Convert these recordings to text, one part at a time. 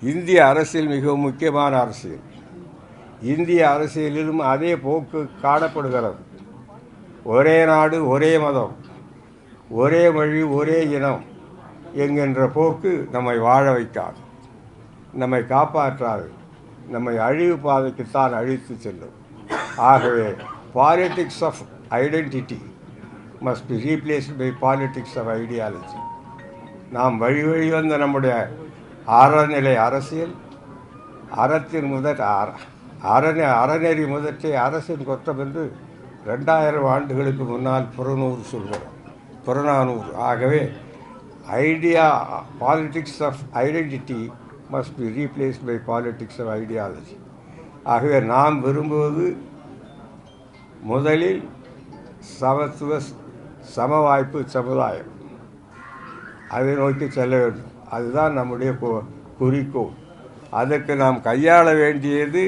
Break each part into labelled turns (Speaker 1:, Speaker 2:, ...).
Speaker 1: இந்திய அரசியல் மிகவும் முக்கியமான அரசியல். இந்திய அரசியலிலும் அதே போக்கு காணப்படுகிறது. ஒரே நாடு, ஒரே மதம், ஒரே மொழி, ஒரே இனம் என்கின்ற போக்கு நம்மை வாழ வைக்காது, நம்மை காப்பாற்றாது, நம்மை அழிவு பாதைக்குத்தான் அழித்து செல்லும். ஆகவே politics of identity must be replaced by politics of ideology. நாம் வழி வழி வந்த நம்முடைய அறநிலை அரசியல், அறத்தின் அறநெறி முதற்றே அரசின் குற்றம் என்று 2000 ஆண்டுகளுக்கு முன்னால் புறநானூறு. ஆகவே politics of identity must be replaced by politics of ideology. ஆகவே நாம் விரும்புவது முதலில் சமத்துவ சமவாய்ப்பு சமுதாயம். அதை நோக்கி செல்ல வேண்டும். அதுதான் நம்முடைய குறிக்கோள். அதற்கு நாம் கையாள வேண்டியது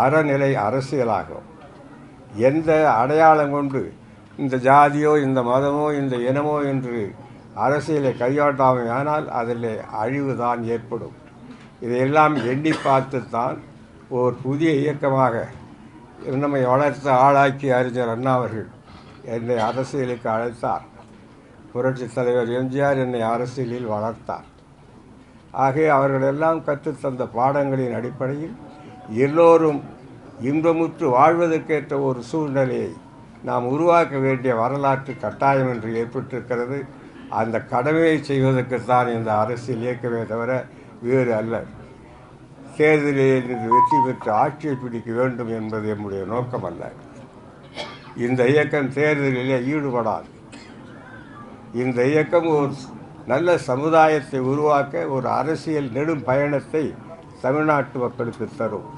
Speaker 1: அறநிலை அரசியலாகும். எந்த அடையாளம் கொண்டு இந்த ஜாதியோ, இந்த மதமோ, இந்த இனமோ என்று அரசியலை கையாட்டாமல் ஆனால் அதில் அழிவுதான் ஏற்படும். இதையெல்லாம் எண்ணி பார்த்துத்தான் ஒரு புதிய இயக்கமாக நம்மை வளர்த்து ஆளாக்கி அறிஞர் அண்ணா அவர்கள் என்னை அரசியலுக்கு அழைத்தார். புரட்சித் தலைவர் எம்ஜிஆர் என்னை அரசியலில் வளர்த்தார். ஆகவே அவர்களெல்லாம் கற்றுத்தந்த பாடங்களின் அடிப்படையில் எல்லோரும் இன்பமுற்று வாழ்வதற்கேற்ற ஒரு சூழ்நிலையை நாம் உருவாக்க வேண்டிய வரலாற்று கட்டாயம் என்று ஏற்பட்டிருக்கிறது. அந்த கடமையை செய்வதற்குத்தான் இந்த அரசியல் இயக்கமே தவிர வேறு அல்ல. தேர்தலில் வெற்றி பெற்று ஆட்சியை பிடிக்க வேண்டும் என்பது நம்முடைய நோக்கம் அல்ல. இந்த இயக்கம் தேர்தலிலே ஈடுபடாது. இந்த இயக்கம் ஒரு நல்ல சமுதாயத்தை உருவாக்க ஒரு அரசியல் நெடும் பயணத்தை தமிழ்நாட்டு மக்களுக்கு தரும்.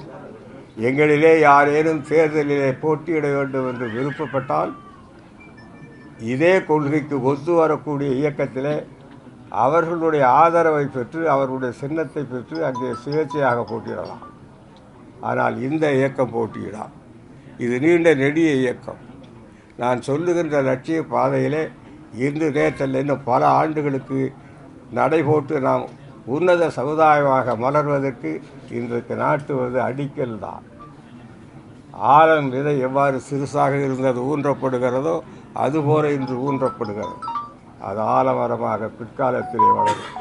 Speaker 1: எங்களிலே யாரேனும் தேர்தலிலே போட்டியிட வேண்டும் என்று விருப்பப்பட்டால் இதே கொள்கைக்கு ஒத்து வரக்கூடிய இயக்கத்திலே அவர்களுடைய ஆதரவை பெற்று அவர்களுடைய சின்னத்தை பெற்று அங்கே சுயேட்சையாக போட்டியிடலாம். ஆனால் இந்த இயக்கம் போட்டியிடாம். இது நீண்ட நெடிய இயக்கம். நான் சொல்லுகின்ற லட்சிய பாதையிலே இன்று நேற்றல் இன்னும் பல ஆண்டுகளுக்கு நடைபோட்டு நாம் உன்னத சமுதாயமாக மலர்வதற்கு இன்றைக்கு நாட்டுவது அடிக்கல் தான். ஆழம் விதை எவ்வாறு சிறுசாக இருந்தது ஊன்றப்படுகிறதோ அதுபோல இன்று ஊன்றப்படுகிறது. அது ஆலமரமாக பிற்காலத்திலே வளரும்.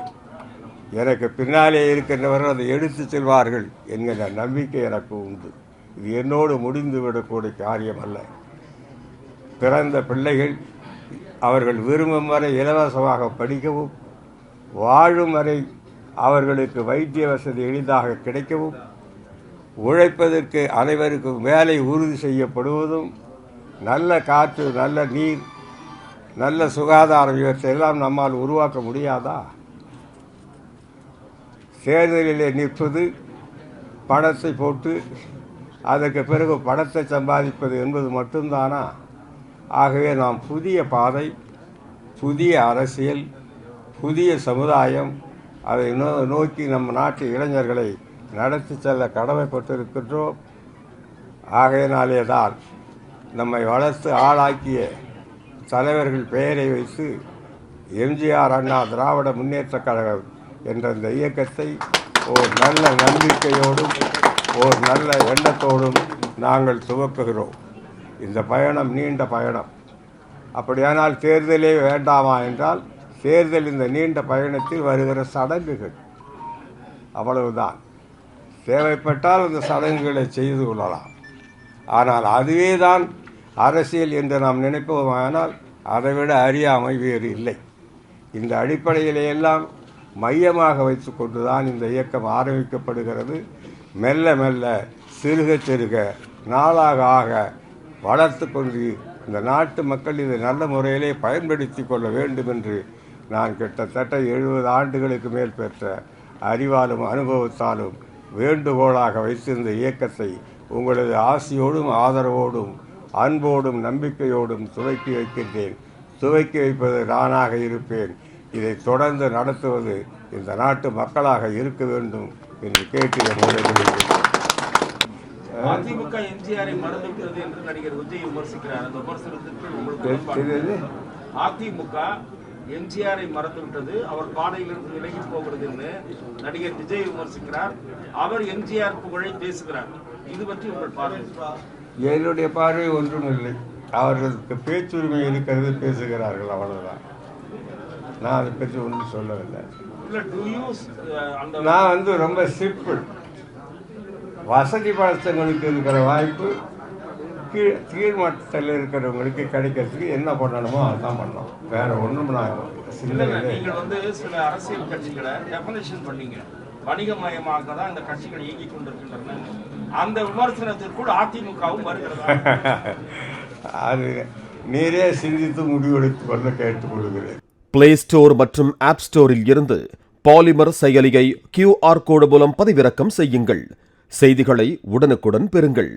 Speaker 1: எனக்கு பின்னாலே இருக்கின்றவர்கள் அதை எடுத்து செல்வார்கள் என்கிற நம்பிக்கை எனக்கு உண்டு. இது என்னோடு முடிந்துவிடக்கூடிய காரியம் அல்ல. பிறந்த பிள்ளைகள் அவர்கள் விரும்பும் வரை இலவசமாக படிக்கவும், வாழும் வரை அவர்களுக்கு வைத்திய வசதி எளிதாக கிடைக்கவும், உழைப்பதற்கு அனைவருக்கும் வேலை உறுதி செய்யப்படுவதும், நல்ல காற்று, நல்ல நீர், நல்ல சுகாதாரம் இவற்றையெல்லாம் நம்மால் உருவாக்க முடியாதா? தேர்தலிலே நிற்பது, பணத்தை போட்டு அதற்கு பிறகு பணத்தை சம்பாதிப்பது என்பது மட்டும்தானா? ஆகவே நாம் புதிய பாதை, புதிய அரசியல், புதிய சமுதாயம், அதை நோக்கி நம் நாட்டு இளைஞர்களை நடத்தி செல்ல கடமைப்பட்டிருக்கின்றோம். ஆகையினாலே தான் நம்மை வளர்த்து ஆளாக்கிய தலைவர்கள் பெயரை வைத்து எம்ஜிஆர், அண்ணா திராவிட முன்னேற்ற கழகம் என்ற இந்த இயக்கத்தை ஒரு நல்ல நம்பிக்கையோடும் ஒரு நல்ல எண்ணத்தோடும் நாங்கள் துவக்குகிறோம். இந்த பயணம் நீண்ட பயணம். அப்படியானால் தேர்தலே வேண்டாமா என்றால் தேர்தல் இந்த நீண்ட பயணத்தில் வருகிற சடங்குகள், அவ்வளவுதான். தேவைப்பட்டால் அந்த சடங்குகளை செய்து கொள்ளலாம். ஆனால் அதுவே தான் அரசியல் என்று நாம் நினைப்போமானால் அதைவிட அறியாமை வேறு இல்லை. இந்த அடிப்படையிலேயெல்லாம் மையமாக வைத்து கொண்டு தான் இந்த இயக்கம் ஆரம்பிக்கப்படுகிறது. மெல்ல மெல்ல சிறுக சிறுக நாளாக ஆக வளர்த்து கொண்டு இந்த நாட்டு மக்கள் இதை நல்ல முறையிலே பயன்படுத்தி கொள்ள வேண்டும் என்று நான் கிட்டத்தட்ட 70 ஆண்டுகளுக்கு மேல் பெற்ற அறிவாலும் அனுபவத்தாலும் வேண்டுகோளாக வைத்திருந்த இயக்கத்தை உங்களது ஆசியோடும் ஆதரவோடும் அன்போடும் நம்பிக்கையோடும் துவக்கி வைக்கின்றேன். துவக்கி வைப்பது நானாக இருப்பேன். இதை தொடர்ந்து நடத்துவது இந்த நாட்டு மக்களாக இருக்க வேண்டும் என்று கேட்டு
Speaker 2: அதிமுக எம்ஜிஆரை மறந்துவிட்டது என்று நடிகர் விஜய் விமர்சிக்கிறார். அந்த விமர்சனத்திற்கு அதிமுக எம்ஜிஆரை மறந்து விட்டது, அவர் பாதையிலிருந்து விலகி போகிறதுன்னு நடிகர் விஜய் விமர்சிக்கிறார். அவர் எம்ஜிஆர் புகழை பேசுகிறார். இது பற்றி உங்கள் பார்வை?
Speaker 1: என்னுடைய பார்வை ஒன்றும் இல்லை. அவர்களுக்கு பேச்சுரிமை இருக்கிறது, பேசுகிறார்கள், அவ்வளவுதான். நான் அதை பற்றி ஒன்றும் சொல்லவில்லை. நான் ரொம்ப சிம்பிள். வசதி படைத்தவங்களுக்கு இருக்கிற வாய்ப்பு கீழ்மட்டத்தில் இருக்கிறவங்களுக்கு கிடைக்கிறதுக்கு என்ன பண்ணணுமோ அதுதான் பண்ணோம். வேற ஒன்றும் நான்
Speaker 2: நீங்கள் சில அரசியல் கட்சிகளை டெஃபினேஷன் பண்ணீங்க, வணிகமயமாக தான் இந்த கட்சிகள் இயங்கிக் கொண்டிருக்கின்றன. அந்த விமர்சனத்திற்குள் அதிமுகவும் வருகிறதா?
Speaker 1: அது நீரே சிந்தித்து முடிவெடுத்துக் கொள்ள கேட்டுக்கொள்கிறேன்.
Speaker 3: பிளே ஸ்டோர் மற்றும் ஆப் ஸ்டோரில் இருந்து பாலிமர் செயலியை QR கோடு மூலம் பதிவிறக்கம் செய்யுங்கள். செய்திகளை உடனுக்குடன் பெறுங்கள்.